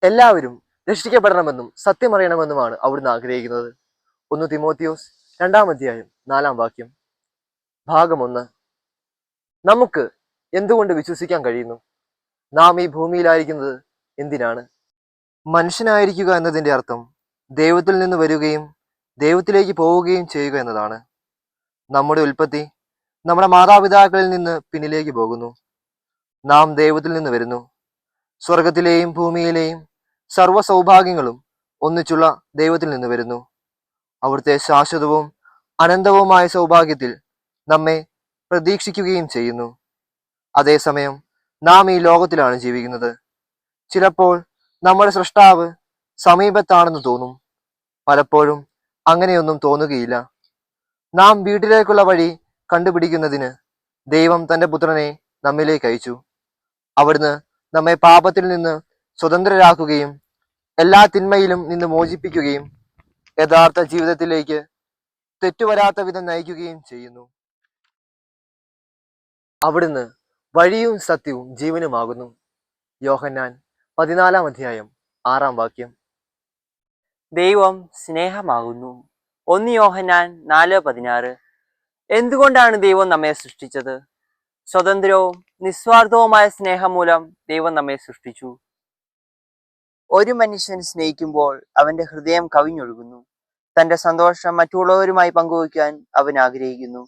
എല്ലാവരും രക്ഷിക്കപ്പെടണമെന്നും സത്യമറിയണമെന്നുമാണ് അവിടുന്ന് ആഗ്രഹിക്കുന്നത്. 1 തിമോത്തിയോസ് 2-ാം അധ്യായം 4-ാം വാക്യം. ഭാഗം 1. നമുക്ക് എന്തുകൊണ്ട് വിശ്വസിക്കാൻ കഴിയുന്നു? നാം ഈ ഭൂമിയിലായിരിക്കുന്നത് എന്തിനാണ്? മനുഷ്യനായിരിക്കുക എന്നതിൻ്റെ അർത്ഥം ദൈവത്തിൽ നിന്ന് വരികയും ദൈവത്തിലേക്ക് പോവുകയും ചെയ്യുക എന്നതാണ്. നമ്മുടെ ഉൽപ്പത്തി നമ്മുടെ മാതാപിതാക്കളിൽ നിന്ന് പിന്നിലേക്ക് പോകുന്നു. നാം ദൈവത്തിൽ നിന്ന് വരുന്നു. സ്വർഗത്തിലെയും ഭൂമിയിലെയും സർവ്വ സൗഭാഗ്യങ്ങളും ഒന്നിച്ചുള്ള ദൈവത്തിൽ നിന്ന് വരുന്നു. അവിടുത്തെ ശാശ്വതവും അനന്തവുമായ സൗഭാഗ്യത്തിൽ നമ്മെ പ്രതീക്ഷിക്കുകയും ചെയ്യുന്നു. അതേസമയം നാം ഈ ലോകത്തിലാണ് ജീവിക്കുന്നത്. ചിലപ്പോൾ നമ്മുടെ സൃഷ്ടാവ് സമീപത്താണെന്ന് തോന്നും. പലപ്പോഴും അങ്ങനെയൊന്നും തോന്നുകയില്ല. നാം വീട്ടിലേക്കുള്ള വഴി കണ്ടുപിടിക്കുന്നതിന് ദൈവം തന്റെ പുത്രനെ നമ്മിലേക്ക് അയച്ചു. അവിടുന്ന് നമ്മെ പാപത്തിൽ നിന്ന് സ്വതന്ത്രരാക്കുകയും എല്ലാ തിന്മയിലും നിന്ന് മോചിപ്പിക്കുകയും യഥാർത്ഥ ജീവിതത്തിലേക്ക് തെറ്റുവരാത്ത വിധം നയിക്കുകയും ചെയ്യുന്നു. അവിടുന്ന് വഴിയും സത്യവും ജീവനുമാകുന്നു. യോഹന്നാൻ 14-ാം അധ്യായം 6-ാം വാക്യം. ദൈവം സ്നേഹമാകുന്നു. 1 യോഹന്നാൻ 4:16. എന്തുകൊണ്ടാണ് ദൈവം നമ്മെ സൃഷ്ടിച്ചത്? സ്വതന്ത്രവും നിസ്വാർത്ഥവുമായ സ്നേഹം മൂലം ദൈവം നമ്മെ സൃഷ്ടിച്ചു. ഒരു മനുഷ്യൻ സ്നേഹിക്കുമ്പോൾ അവന്റെ ഹൃദയം കവിഞ്ഞൊഴുകുന്നു. തന്റെ സന്തോഷം മറ്റുള്ളവരുമായി പങ്കുവയ്ക്കാൻ അവൻ ആഗ്രഹിക്കുന്നു.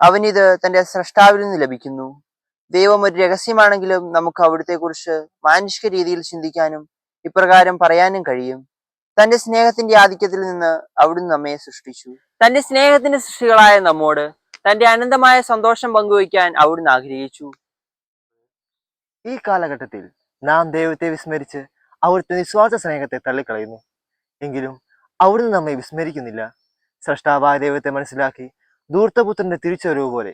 അവനിത് തന്റെ സ്രഷ്ടാവിൽ നിന്ന് ലഭിക്കുന്നു. ദൈവം ഒരു രഹസ്യമാണെങ്കിലും നമുക്ക് അവിടുത്തെ കുറിച്ച് മാനുഷിക രീതിയിൽ ചിന്തിക്കാനും ഇപ്രകാരം പറയാനും കഴിയും. തന്റെ സ്നേഹത്തിന്റെ ആധിക്യത്തിൽ നിന്ന് അവിടുന്ന് നമ്മെ സൃഷ്ടിച്ചു. തന്റെ സ്നേഹത്തിന്റെ സൃഷ്ടികളായ നമ്മോട് തന്റെ അനന്തമായ സന്തോഷം പങ്കുവയ്ക്കാൻ അവിടുന്ന് ആഗ്രഹിച്ചു. ഈ കാലഘട്ടത്തിൽ നാം ദൈവത്തെ വിസ്മരിച്ച് അവിടുത്തെ നിസ്വാർത്ഥ സ്നേഹത്തെ തള്ളിക്കളയുന്നു. എങ്കിലും അവിടുന്ന് നമ്മെ വിസ്മരിക്കുന്നില്ല. സ്രഷ്ടാവായ ദൈവത്തെ മനസ്സിലാക്കി ധൂർത്തപുത്രന്റെ തിരിച്ചുവരവ് പോലെ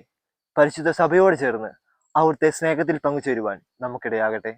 പരിശുദ്ധ സഭയോട് ചേർന്ന് അവിടുത്തെ സ്നേഹത്തിൽ പങ്കുചേരുവാൻ നമുക്കിടയാകട്ടെ.